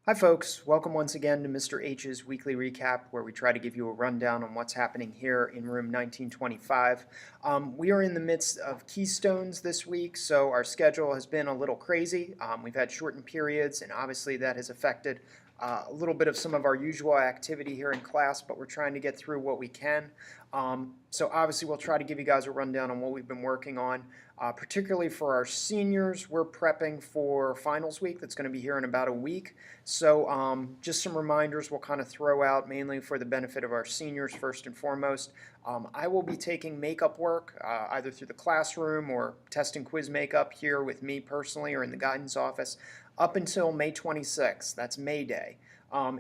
Hi folks, welcome once again to Mr. H's Weekly Recap, where we try to give you a rundown on what's happening here in room 1925. We are in the midst of Keystones this week, so our schedule has been a little crazy. We've had shortened periods, and obviously that has affected a little bit of some of our usual activity here in class, but we're trying to get through what we can. So obviously we'll try to give you guys a rundown on what we've been working on. Particularly for our seniors, we're prepping for finals week that's going to be here in about a week. So just some reminders we'll kind of throw out mainly for the benefit of our seniors first and foremost. I will be taking makeup work either through the classroom or testing quiz makeup here with me personally or in the guidance office up until May 26th. That's May Day.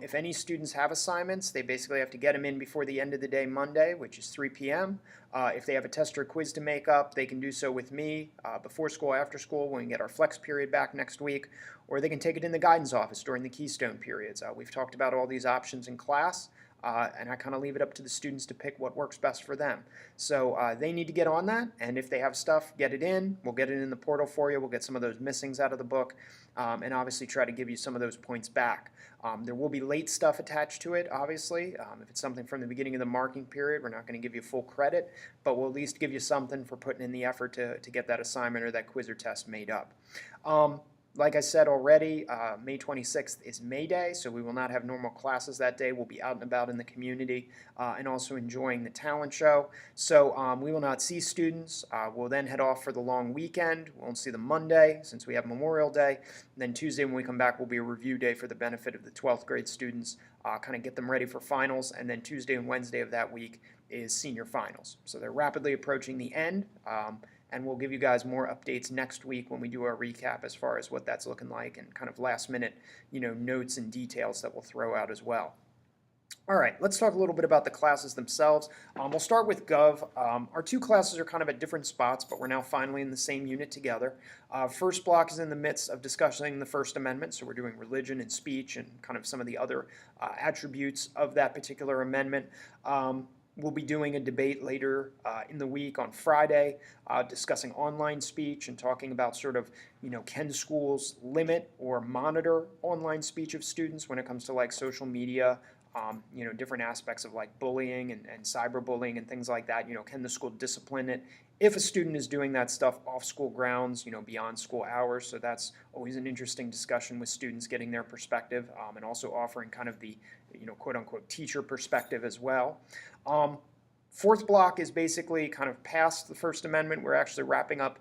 If any students have assignments, they basically have to get them in before the end of the day Monday, which is 3 p.m. If they have a test or a quiz to make up, they can do so with me before school, after school, when we get our flex period back next week, or they can take it in the guidance office during the Keystone periods. We've talked about all these options in class. And I kind of leave it up to the students to pick what works best for them. So they need to get on that, and if they have stuff, get it in. We'll get it in the portal for you. We'll get some of those missings out of the book, and obviously try to give you some of those points back. There will be late stuff attached to it, obviously. If it's something from the beginning of the marking period, we're not going to give you full credit, but we'll at least give you something for putting in the effort to get that assignment or that quiz or test made up. Like I said already, May 26th is May Day, so we will not have normal classes that day. We'll be out and about in the community and also enjoying the talent show. So we will not see students. We'll then head off for the long weekend. We won't see them Monday since we have Memorial Day. And then Tuesday when we come back will be a review day for the benefit of the 12th grade students, kind of get them ready for finals. And then Tuesday and Wednesday of that week is senior finals. So they're rapidly approaching the end. And we'll give you guys more updates next week when we do our recap as far as what that's looking like and kind of last minute, notes and details that we'll throw out as well. All right, let's talk a little bit about the classes themselves. We'll start with Gov. Our two classes are kind of at different spots, but we're now finally in the same unit together. First block is in the midst of discussing the First Amendment, so we're doing religion and speech and kind of some of the other attributes of that particular amendment. We'll be doing a debate later in the week on Friday discussing online speech and talking about sort of, can schools limit or monitor online speech of students when it comes to like social media, different aspects of like bullying and cyberbullying and things like that. Can the school discipline it if a student is doing that stuff off school grounds, beyond school hours? So that's always an interesting discussion with students getting their perspective and also offering kind of the, quote unquote teacher perspective as well. Fourth block is basically kind of past the First Amendment. We're actually wrapping up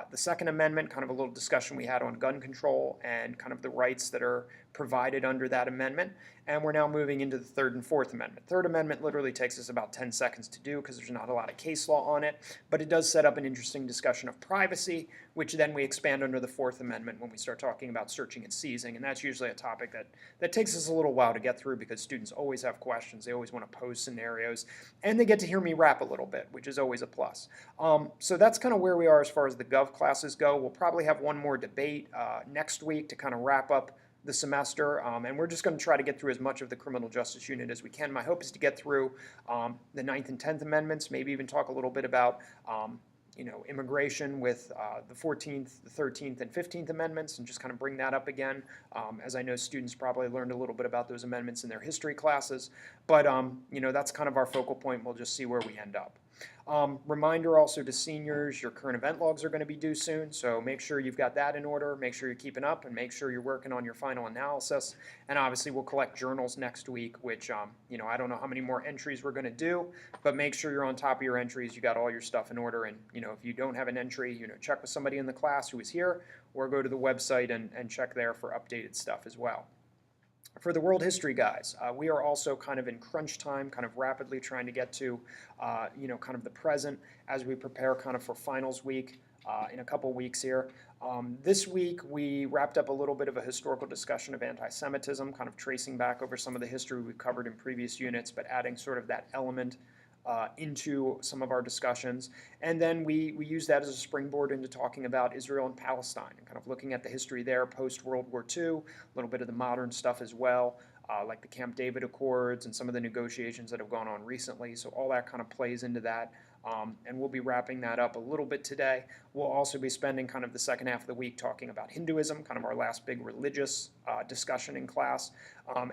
the Second Amendment, kind of a little discussion we had on gun control and kind of the rights that are provided under that amendment. And we're now moving into the Third and Fourth Amendment. Third Amendment literally takes us about 10 seconds to do because there's not a lot of case law on it, but it does set up an interesting discussion of privacy, which then we expand under the Fourth Amendment when we start talking about searching and seizing. And that's usually a topic that takes us a little while to get through because students always have questions. They always want to pose scenarios, and they get to hear me rap a little bit, which is always a plus. So that's kind of where we are as far as the Gov classes go. We'll probably have one more debate next week to kind of wrap up the semester, and we're just going to try to get through as much of the criminal justice unit as we can. My hope is to get through the 9th and 10th Amendments, maybe even talk a little bit about immigration with the 14th, the 13th, and 15th Amendments, and just kind of bring that up again, as I know students probably learned a little bit about those amendments in their history classes. But, that's kind of our focal point. We'll just see where we end up. Reminder also to seniors, your current event logs are going to be due soon, so make sure you've got that in order, make sure you're keeping up, and make sure you're working on your final analysis. And obviously we'll collect journals next week, which, I don't know how many more entries we're going to do, but make sure you're on top of your entries, you got all your stuff in order, and, if you don't have an entry, check with somebody in the class who is here, or go to the website and check there for updated stuff as well. For the world history guys, we are also kind of in crunch time, kind of rapidly trying to get to, kind of the present as we prepare kind of for finals week in a couple weeks here. This week we wrapped up a little bit of a historical discussion of anti-Semitism, kind of tracing back over some of the history we've covered in previous units, but adding sort of that element into some of our discussions. And then we use that as a springboard into talking about Israel and Palestine and kind of looking at the history there post-World War II, a little bit of the modern stuff as well, like the Camp David Accords and some of the negotiations that have gone on recently. So all that kind of plays into that. and we'll be wrapping that up a little bit today. We'll also be spending kind of the second half of the week talking about Hinduism, kind of our last big religious discussion in class,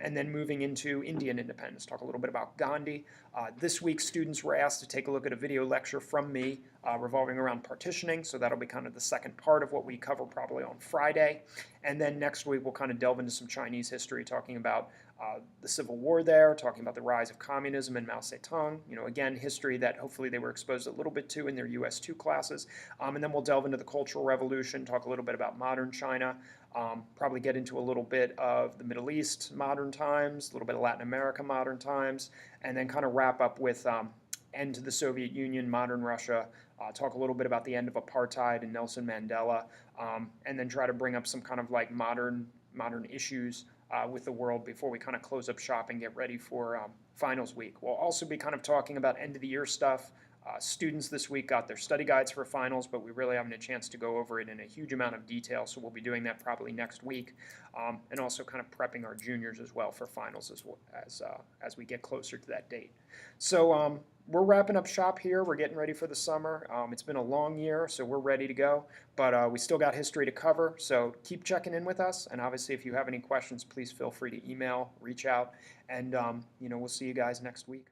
and then moving into Indian independence, talk a little bit about Gandhi. This week, students were asked to take a look at a video lecture from me revolving around partitioning, so that'll be kind of the second part of what we cover probably on Friday. And then next week, we'll kind of delve into some Chinese history, talking about the Civil War there, talking about the rise of communism and Mao Zedong. Again, history that hopefully they were exposed a little bit to in their US 2 classes. And then we'll delve into the Cultural Revolution, talk a little bit about modern China, probably get into a little bit of the Middle East modern times, a little bit of Latin America modern times, and then kind of wrap up with end to the Soviet Union, modern Russia, talk a little bit about the end of apartheid and Nelson Mandela, and then try to bring up some kind of like modern issues with the world before we kind of close up shop and get ready for finals week. We'll also be kind of talking about end of the year stuff. Students this week got their study guides for finals, but we really haven't a chance to go over it in a huge amount of detail, so we'll be doing that probably next week, and also kind of prepping our juniors as well for finals as we get closer to that date. So we're wrapping up shop here. We're getting ready for the summer. It's been a long year, so we're ready to go, but we still got history to cover, so keep checking in with us, and obviously if you have any questions, please feel free to email, reach out, and we'll see you guys next week.